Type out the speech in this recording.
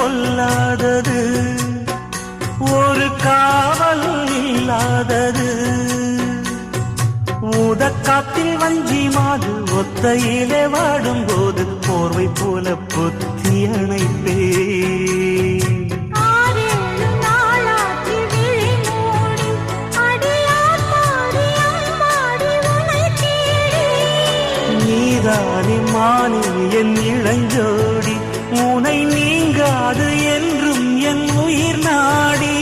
பொல்லாதது, ஒரு காவல் இல்லாதது. ஊதக்காத்தில் வஞ்சி மாது ஒத்தையிலே வாடும்போது போர்வை போல பொத்தி அணைப்பே. நீதானே மானே என் இளஞ்சோடி, உனை நீங்காது என்றும் என் உயிர் நாடி.